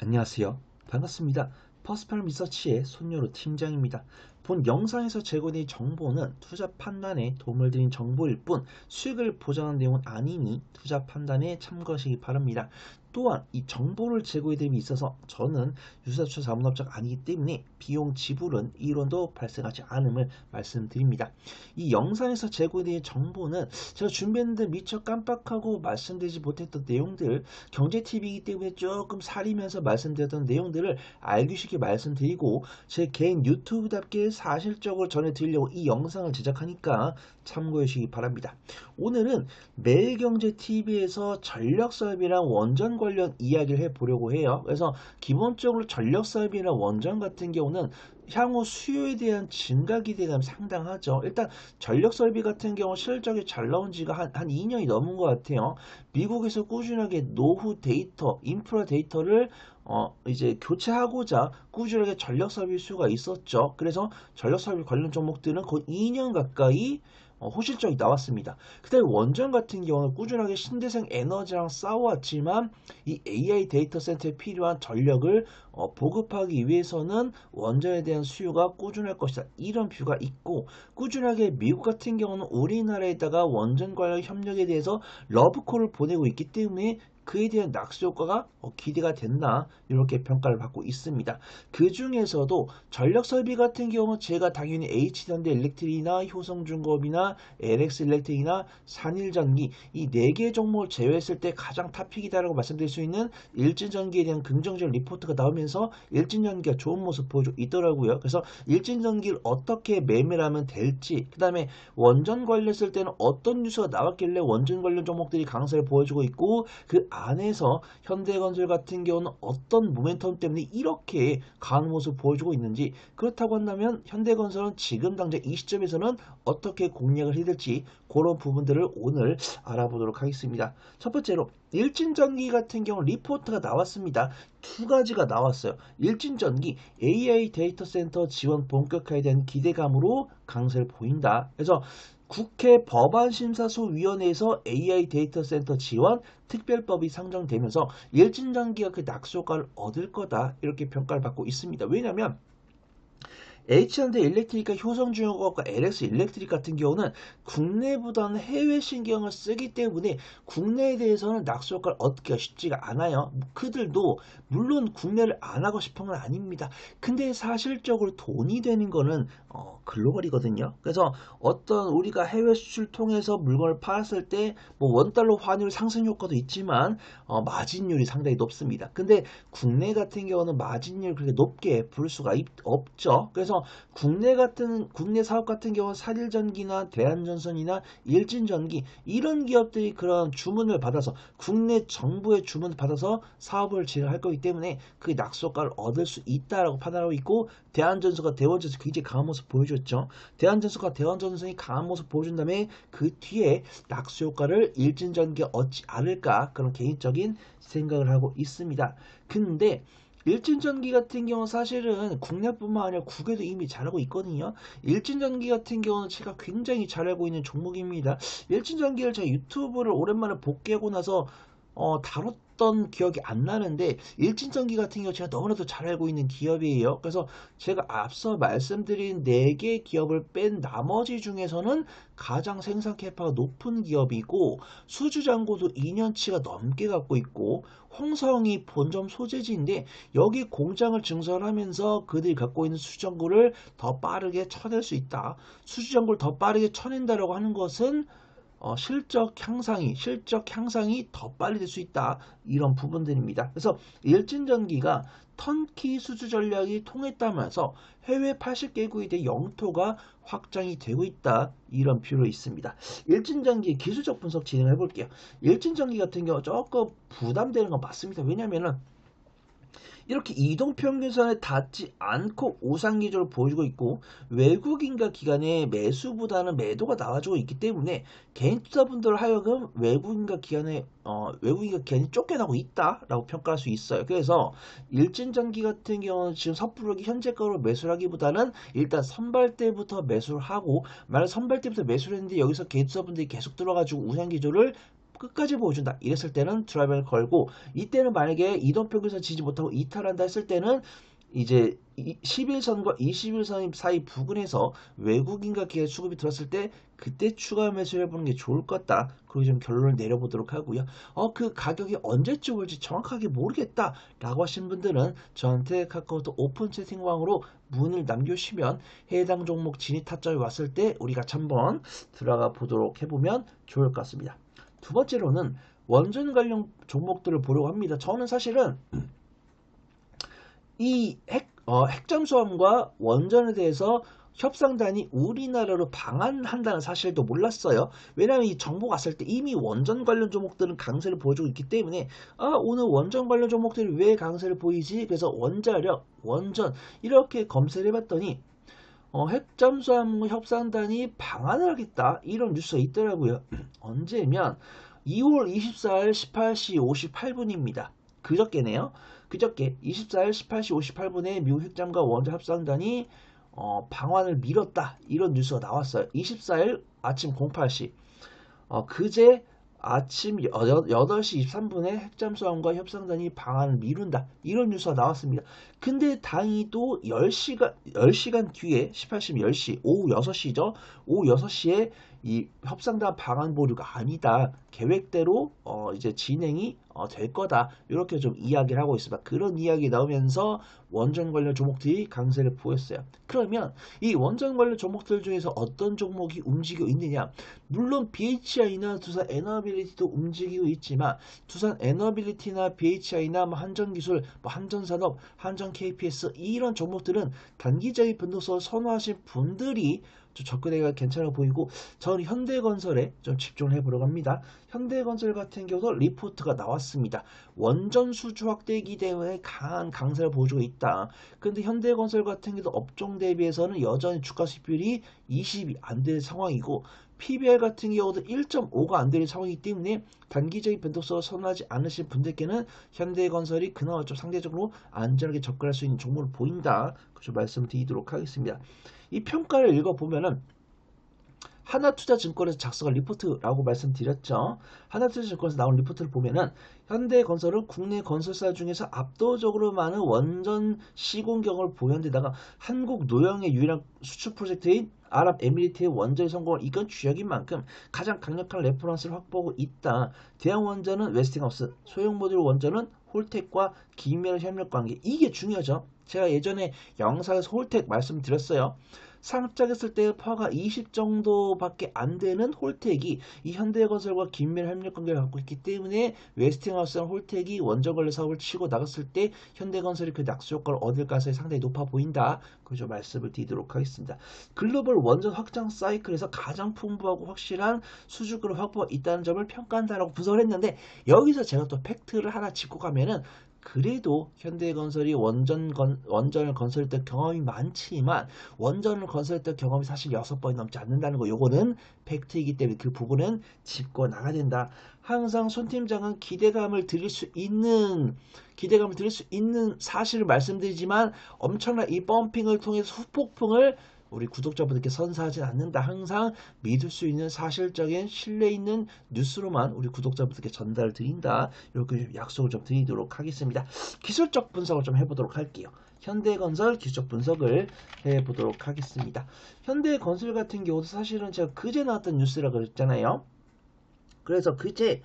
안녕하세요. 반갑습니다. 퍼스널 리서치의 손요로 팀장입니다. 본 영상에서 제공된 정보는 투자 판단에 도움을 드린 정보일 뿐 수익을 보장하는 내용은 아니니 투자 판단에 참고하시기 바랍니다. 또한 이 정보를 제공해 드림에 있어서 저는 유사투자 자문업자가 아니기 때문에 비용 지불은 이론도 발생하지 않음을 말씀드립니다. 이 영상에서 제공해 드린 정보는 제가 준비했는데 미처 깜빡하고 말씀드리지 못했던 내용들, 경제TV이기 때문에 조금 사리면서 말씀드렸던 내용들을 알기 쉽게 말씀드리고 제 개인 유튜브답게 사실적으로 전해드리려고 이 영상을 제작하니까 참고해 주시기 바랍니다. 오늘은 매일경제TV에서 전력사업이랑 원전 관련 이야기를 해보려고 해요. 그래서 기본적으로 전력사업이랑 원전 같은 경우는 향후 수요에 대한 증가 기대감이 상당하죠. 일단 전력설비 같은 경우 실적이 잘 나온 지가 한 2년이 넘은 것 같아요. 미국에서 꾸준하게 노후 데이터, 인프라 데이터를 이제 교체하고자 꾸준하게 전력설비 수요가 있었죠. 그래서 전력설비 관련 종목들은 거의 2년 가까이 호실적이 나왔습니다. 그다음에 원전 같은 경우는 꾸준하게 신재생 에너지랑 싸워왔지만 이 AI 데이터 센터에 필요한 전력을 보급하기 위해서는 원전에 대한 수요가 꾸준할 것이다. 이런 뷰가 있고 꾸준하게 미국 같은 경우는 우리나라에다가 원전 관련 협력에 대해서 러브콜을 보내고 있기 때문에 그에 대한 낙수 효과가 기대가 된다 이렇게 평가를 받고 있습니다. 그 중에서도 전력 설비 같은 경우는 제가 당연히 H현대 일렉트릭이나 효성중공업이나 LX 일렉트릭이나 산일전기 이 4개 종목을 제외했을 때 가장 탑픽이다라고 말씀드릴 수 있는 일진전기에 대한 긍정적 리포트가 나오면서 일진전기가 좋은 모습 보여주고 있더라고요. 그래서 일진전기를 어떻게 매매를 하면 될지, 그 다음에 원전 관련했을 때는 어떤 뉴스가 나왔길래 원전 관련 종목들이 강세를 보여주고 있고 그 안에서 현대건설 같은 경우는 어떤 모멘텀 때문에 이렇게 강한 모습을 보여주고 있는지, 그렇다고 한다면 현대건설은 지금 당장 이 시점에서는 어떻게 공략을 해야 될지 그런 부분들을 오늘 알아보도록 하겠습니다. 첫 번째로 일진전기 같은 경우 리포트가 나왔습니다. 두 가지가 나왔어요. 일진전기 AI 데이터 센터 지원 본격화에 대한 기대감으로 강세를 보인다. 그래서 국회 법안심사소위원회에서 AI 데이터 센터 지원 특별법이 상정되면서 일진전기가 그 낙수 효과를 얻을 거다 이렇게 평가를 받고 있습니다. 왜냐하면 H현대 일렉트릭과 효성중공업과 LX 일렉트릭 같은 경우는 국내보다는 해외 신경을 쓰기 때문에 국내에 대해서는 낙수 효과를 얻기가 쉽지가 않아요. 그들도 물론 국내를 안 하고 싶은 건 아닙니다. 근데 사실적으로 돈이 되는 거는 글로벌이거든요. 그래서 어떤 우리가 해외 수출 통해서 물건을 팔았을 때 뭐 원달러 환율 상승 효과도 있지만 마진율이 상당히 높습니다. 근데 국내 같은 경우는 마진율 그렇게 높게 부를 수가 없죠. 그래서 국내 사업 같은 경우는 산일전기나 대한전선이나 일진전기 이런 기업들이 그런 주문을 받아서 국내 정부의 주문을 받아서 사업을 진행할 거기 때문에 그 낙수 효과를 얻을 수 있다라고 판단하고 있고, 대한전선과 대원전선 굉장히 강한 모습 보여줬죠. 대한전선과 대원전선이 강한 모습 보여준 다음에 그 뒤에 낙수 효과를 일진전기가 얻지 않을까 그런 개인적인 생각을 하고 있습니다. 근데 일진전기 같은 경우는 사실은 국내뿐만 아니라 국외도 이미 잘하고 있거든요. 일진전기 같은 경우는 제가 굉장히 잘 알고 있는 종목입니다. 일진전기를 제가 유튜브를 오랜만에 복귀하고 나서 다뤘던 기억이 안 나는데 일진전기 같은 경우 제가 너무나도 잘 알고 있는 기업이에요. 그래서 제가 앞서 말씀드린 4개 기업을 뺀 나머지 중에서는 가장 생산 캐파가 높은 기업이고 수주잔고도 2년치가 넘게 갖고 있고 홍성이 본점 소재지인데 여기 공장을 증설하면서 그들이 갖고 있는 수주잔고를 더 빠르게 쳐낼 수 있다. 수주잔고를 더 빠르게 쳐낸다라고 하는 것은 실적 향상이 더 빨리 될 수 있다. 이런 부분들입니다. 그래서 일진전기가 턴키 수주 전략이 통했다면서 해외 80개국에 대해 영토가 확장이 되고 있다. 이런 뷰로 있습니다. 일진전기 기술적 분석 진행해 볼게요. 일진전기 같은 경우 조금 부담되는 건 맞습니다. 왜냐면은 이렇게 이동평균선에 닿지 않고 우상 기조를 보여주고 있고 외국인과 기관의 매수보다는 매도가 나와주고 있기 때문에 개인 투자분들 하여금 외국인과 기관이 쫓겨나고 있다라고 평가할 수 있어요. 그래서 일진전기 같은 경우는 지금 섣부르게 현재가로 매수하기보다는 일단 선발 때부터 매수를 하고, 만약 선발 때부터 매수를 했는데 여기서 개인 투자분들이 계속 들어가지고 우상 기조를 끝까지 보여준다 이랬을 때는 드라이버를 걸고, 이때는 만약에 이동평균선 지지 못하고 이탈한다 했을 때는 이제 11선과 21선 사이 부근에서 외국인과 기관 수급이 들었을 때 그때 추가 매수를 해보는 게 좋을 것 같다. 그리고 좀 결론을 내려보도록 하고요. 그 가격이 언제쯤 올지 정확하게 모르겠다 라고 하신 분들은 저한테 카카오톡 오픈 채팅방으로 문을 남겨주시면 해당 종목 진입 타점이 왔을 때 우리가 한번 들어가 보도록 해보면 좋을 것 같습니다. 두 번째로는 원전 관련 종목들을 보려고 합니다. 저는 사실은 이 핵잠수함과 원전에 대해서 협상단이 우리나라로 방한한다는 사실도 몰랐어요. 왜냐하면 이 정보 갔을 때 이미 원전 관련 종목들은 강세를 보여주고 있기 때문에 오늘 원전 관련 종목들이 왜 강세를 보이지? 그래서 원자력, 원전 이렇게 검색을 해봤더니 핵잠수함 협상단이 방한을 하겠다 이런 뉴스가 있더라고요. 언제면 2월 24일 18시 58분입니다. 그저께네요. 그저께 24일 18시 58분에 미국 핵잠과 원전 협상단이 방한을 미뤘다 이런 뉴스가 나왔어요. 24일 아침 08시 그제 아침 8시 23분에 핵잠수함과 협상단이 방한을 미룬다 이런 뉴스가 나왔습니다. 근데 다행히 또 10시간 뒤에 18시 10시 오후 6시죠. 오후 6시에 이 협상단 방한 보류가 아니다. 계획대로 이제 진행이 될 거다. 이렇게 좀 이야기를 하고 있습니다. 그런 이야기 나오면서 원전 관련 종목들이 강세를 보였어요. 그러면 이 원전 관련 종목들 중에서 어떤 종목이 움직이고 있느냐? 물론 BHI나 두산 에너빌리티도 움직이고 있지만 두산 에너빌리티나 BHI나 한전기술, 한전산업, 한전 KPS 이런 종목들은 단기적인 변동성을 선호하신 분들이 좀 접근하기가 괜찮아 보이고, 저는 현대건설에 좀 집중을 해보려고 합니다. 현대건설 같은 경우도 리포트가 나왔습니다. 원전 수주 확대기 때문에 강한 강세를 보여주고 있다. 근데 현대건설 같은 경우도 업종 대비해서는 여전히 주가 수익률이 20이 안 되는 상황이고, PBR 같은 경우도 1.5가 안 되는 상황이기 때문에 단기적인 변동성을 선호하지 않으신 분들께는 현대건설이 그나마 좀 상대적으로 안전하게 접근할 수 있는 종목을 보인다. 그래서 말씀드리도록 하겠습니다. 이 평가를 읽어보면은 하나투자증권에서 작성한 리포트라고 말씀드렸죠. 하나투자증권에서 나온 리포트를 보면은 현대건설은 국내 건설사 중에서 압도적으로 많은 원전 시공 경험을 보유한 데다가 한국 노영의 유일한 수출 프로젝트인 아랍에미리트의 원전 성공을 이끈 주역인 만큼 가장 강력한 레퍼런스를 확보하고 있다. 대형원전은 웨스팅하우스, 소형 모듈 원전은 홀텍과 긴밀한 협력 관계. 이게 중요하죠. 제가 예전에 영상에서 홀텍 말씀드렸어요. 상장했을 때 퍼가 20 정도밖에 안 되는 홀텍이 이 현대건설과 긴밀한 협력 관계를 갖고 있기 때문에 웨스팅하우스랑 홀텍이 원전 관련 사업을 치고 나갔을 때 현대건설이 그 낙수 효과를 얻을 가능성이 상당히 높아 보인다. 그저 말씀을 드리도록 하겠습니다. 글로벌 원전 확장 사이클에서 가장 풍부하고 확실한 수주권을 확보하고 있다는 점을 평가한다라고 분석을 했는데, 여기서 제가 또 팩트를 하나 짚고 가면은 그래도 현대건설이 원전을 건설했던 경험이 많지만 원전을 건설했던 경험이 사실 6번이 넘지 않는다는 거, 요거는 팩트이기 때문에 그 부분은 짚고 나가야 된다. 항상 손 팀장은 기대감을 드릴 수 있는 사실을 말씀드리지만 엄청난 이 펌핑을 통해서 후폭풍을 우리 구독자분들께 선사하진 않는다. 항상 믿을 수 있는 사실적인 신뢰 있는 뉴스로만 우리 구독자분들께 전달을 드린다. 이렇게 약속을 좀 드리도록 하겠습니다. 기술적 분석을 좀 해보도록 할게요. 현대건설 기술적 분석을 해보도록 하겠습니다. 현대건설 같은 경우도 사실은 제가 그제 나왔던 뉴스라고 그랬잖아요. 그래서 그제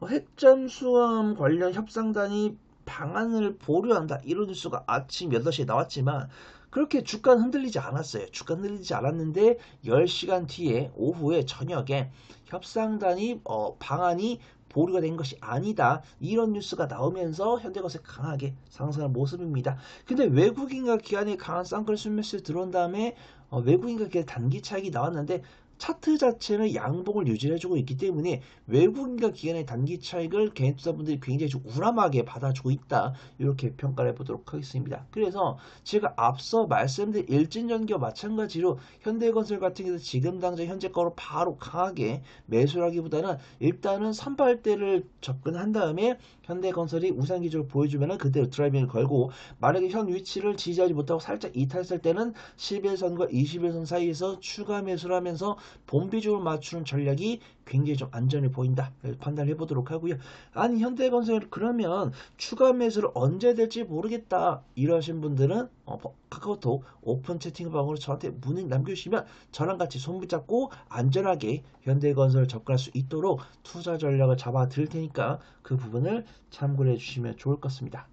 핵잠수함 관련 협상단이 방안을 보류한다 이런 뉴스가 아침 8시에 나왔지만 그렇게 주가는 흔들리지 않았어요. 주가는 흔들리지 않았는데 10시간 뒤에 오후에 저녁에 협상단이 방안이 보류가 된 것이 아니다 이런 뉴스가 나오면서 현대건설이 강하게 상승한 모습입니다. 근데 외국인과 기관의 강한 쌍끌 순매수에 들어온 다음에 외국인과 기관의 단기 차익이 나왔는데 차트 자체는 양봉을 유지해주고 있기 때문에 외국인과 기관의 단기 차익을 개인 투자분들이 굉장히 좀 우람하게 받아주고 있다. 이렇게 평가를 해보도록 하겠습니다. 그래서 제가 앞서 말씀드린 일진전기와 마찬가지로 현대건설 같은 경우도 지금 당장 현재 거로 바로 강하게 매수를 하기보다는 일단은 선발대를 접근한 다음에 현대건설이 우상 기조를 보여주면 그대로 드라이빙을 걸고, 만약에 현 위치를 지지하지 못하고 살짝 이탈했을 때는 11선과 21선 사이에서 추가 매수를 하면서 본 비중을 맞추는 전략이 굉장히 좀 안전해 보인다 판단해 보도록 하고요. 아니 현대건설 그러면 추가 매수를 언제 될지 모르겠다 이러신 분들은 카카오톡 오픈 채팅방으로 저한테 문을 남겨주시면 저랑 같이 손 붙잡고 안전하게 현대건설 접근할 수 있도록 투자 전략을 잡아 드릴 테니까 그 부분을 참고해 주시면 좋을 것 같습니다.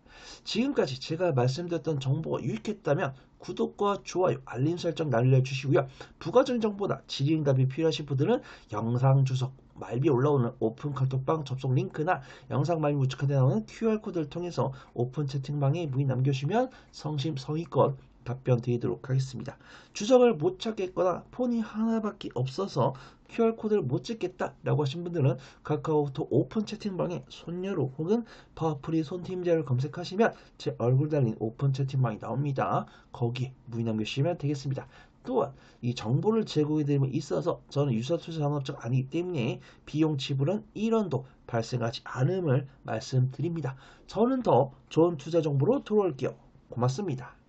지금까지 제가 말씀드렸던 정보가 유익했다면 구독과 좋아요, 알림 설정 날려주시고요. 부가적인 정보나 질의응답이 필요하신 분들은 영상 주석 말미에 올라오는 오픈 카톡방 접속 링크나 영상 말미 우측에 나오는 QR코드를 통해서 오픈 채팅방에 문의 남겨주시면 성심성의껏 답변 드리도록 하겠습니다. 주석을 못 찾겠거나 폰이 하나밖에 없어서 QR코드를 못 찍겠다 라고 하신 분들은 카카오톡 오픈 채팅방에 손녀로 혹은 파워프리 손팀자를 검색하시면 제 얼굴 달린 오픈 채팅방이 나옵니다. 거기에 문의 남겨주시면 되겠습니다. 또한 이 정보를 제공해 드림에 있어서 저는 유사투자 산업자가 아니기 때문에 비용 지불은 1원도 발생하지 않음을 말씀드립니다. 저는 더 좋은 투자 정보로 돌아올게요. 고맙습니다.